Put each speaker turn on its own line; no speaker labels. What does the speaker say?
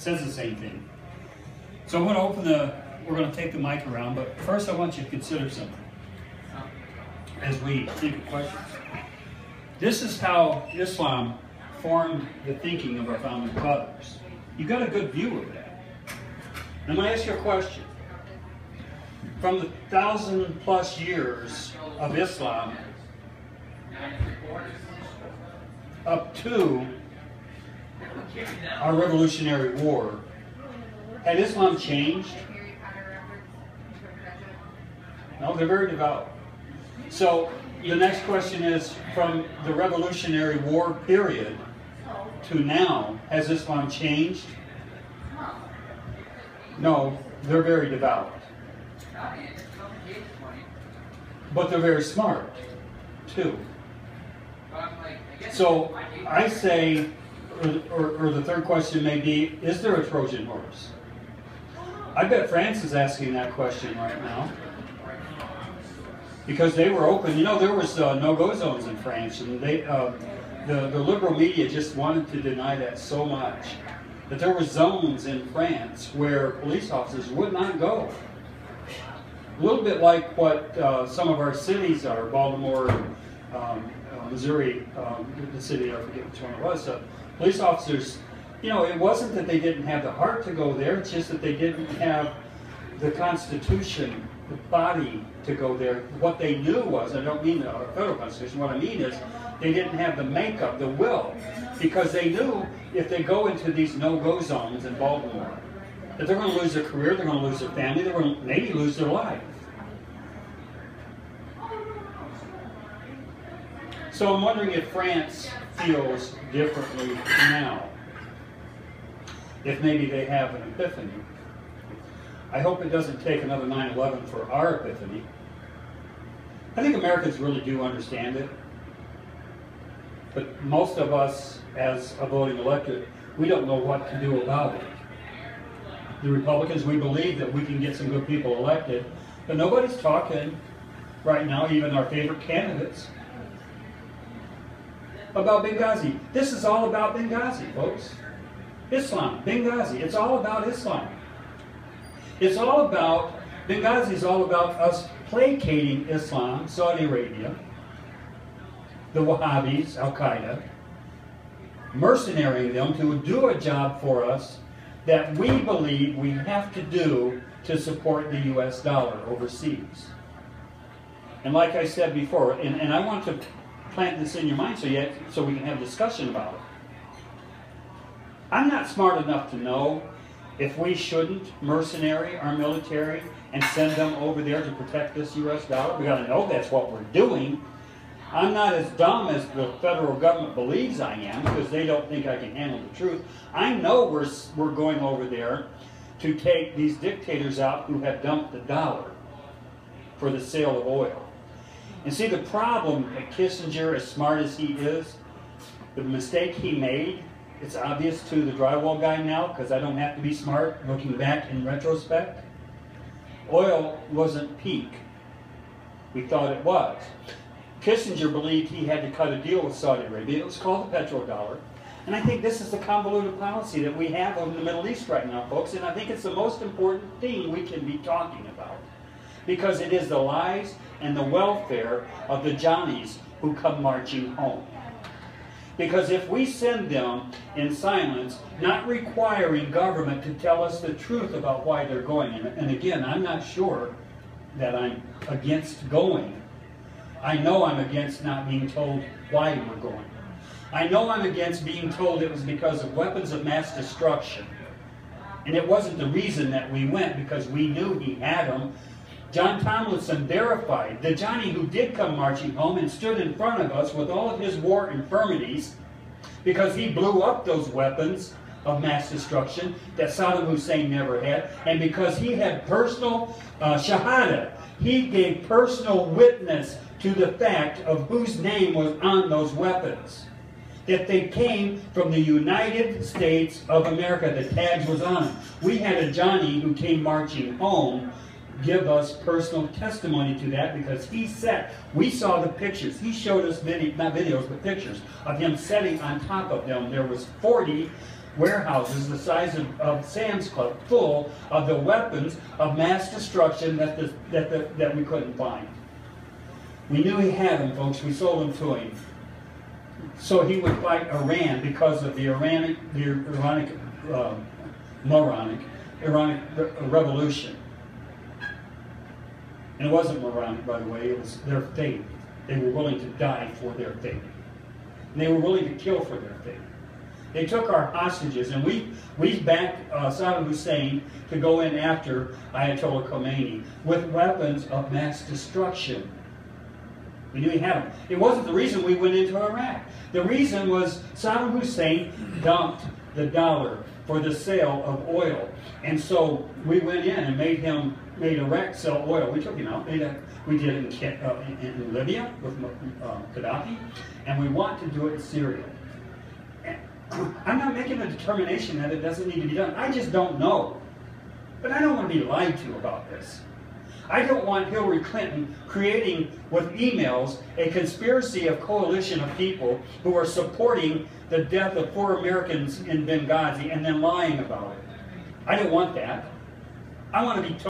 says the same thing. So I'm going to we're going to take the mic around, but first I want you to consider something as we think of questions. This is how Islam formed the thinking of our founding fathers. You got a good view of that. I'm going to ask you a question. From the 1,000+ years of Islam up to our Revolutionary War, had Islam changed? No, they're very devout. So the next question is, from the Revolutionary War period to now, has Islam changed? No, they're very devout. But they're very smart, too. So I say, or the third question may be, is there a Trojan horse? I bet France is asking that question right now. Because they were open. You know, there was no-go zones in France, and the liberal media just wanted to deny that so much. That there were zones in France where police officers would not go. A little bit like what some of our cities are, Baltimore, Missouri, the city, I forget which one it was. Police officers, you know, it wasn't that they didn't have the heart to go there, it's just that they didn't have the Constitution, the body to go there. What they knew was, I don't mean the federal Constitution, what I mean is they didn't have the makeup, the will, because they knew if they go into these no-go zones in Baltimore, that they're going to lose their career, they're going to lose their family, they're going to maybe lose their life. So I'm wondering if France feels differently now. If maybe they have an epiphany. I hope it doesn't take another 9/11 for our epiphany. I think Americans really do understand it. But most of us, as a voting electorate, we don't know what to do about it. The Republicans, we believe that we can get some good people elected, but nobody's talking right now, even our favorite candidates, about Benghazi. This is all about Benghazi, folks. Islam, Benghazi, it's all about Islam. It's all about, Benghazi is all about us placating Islam, Saudi Arabia, the Wahhabis, Al-Qaeda, mercenarying them to do a job for us that we believe we have to do to support the US dollar overseas. And like I said before, and I want to plant this in your mind so we can have discussion about it. I'm not smart enough to know if we shouldn't mercenary our military and send them over there to protect this US dollar. We got to know that's what we're doing. I'm not as dumb as the federal government believes I am, because they don't think I can handle the truth. I know we're going over there to take these dictators out who have dumped the dollar for the sale of oil. And see, the problem that Kissinger, as smart as he is, the mistake he made, it's obvious to the drywall guy now, because I don't have to be smart looking back in retrospect. Oil wasn't peak. We thought it was. Kissinger believed he had to cut a deal with Saudi Arabia. It was called the petrodollar. And I think this is the convoluted policy that we have in the Middle East right now, folks. And I think it's the most important thing we can be talking about. Because it is the lives and the welfare of the Johnnies who come marching home. Because if we send them in silence, not requiring government to tell us the truth about why they're going, and again, I'm not sure that I'm against going. I know I'm against not being told why we're going. I know I'm against being told it was because of weapons of mass destruction. And it wasn't the reason that we went, because we knew he had them. John Tomlinson verified the Johnny who did come marching home and stood in front of us with all of his war infirmities, because he blew up those weapons of mass destruction that Saddam Hussein never had, and because he had personal shahada. He gave personal witness to the fact of whose name was on those weapons. That they came from the United States of America. The tags was on them. We had a Johnny who came marching home give us personal testimony to that, because he said, we saw the pictures. He showed us, not videos, but pictures of him sitting on top of them. There was 40 warehouses the size of Sam's Club full of the weapons of mass destruction that we couldn't find. We knew he had them, folks. We sold them to him. So he would fight Iran because of the Iranic revolution. And it wasn't moronic, by the way. It was their faith. They were willing to die for their faith. And they were willing to kill for their faith. They took our hostages, and we backed Saddam Hussein to go in after Ayatollah Khomeini with weapons of mass destruction. We knew he had them. It wasn't the reason we went into Iraq. The reason was Saddam Hussein dumped the dollar for the sale of oil. And so we went in and made Iraq sell oil. We took him out. We did it in Libya with Gaddafi, and we want to do it in Syria. I'm not making a determination that it doesn't need to be done. I just don't know. But I don't want to be lied to about this. I don't want Hillary Clinton creating with emails a conspiracy of coalition of people who are supporting the death of 4 Americans in Benghazi and then lying about it. I don't want that. I want to be told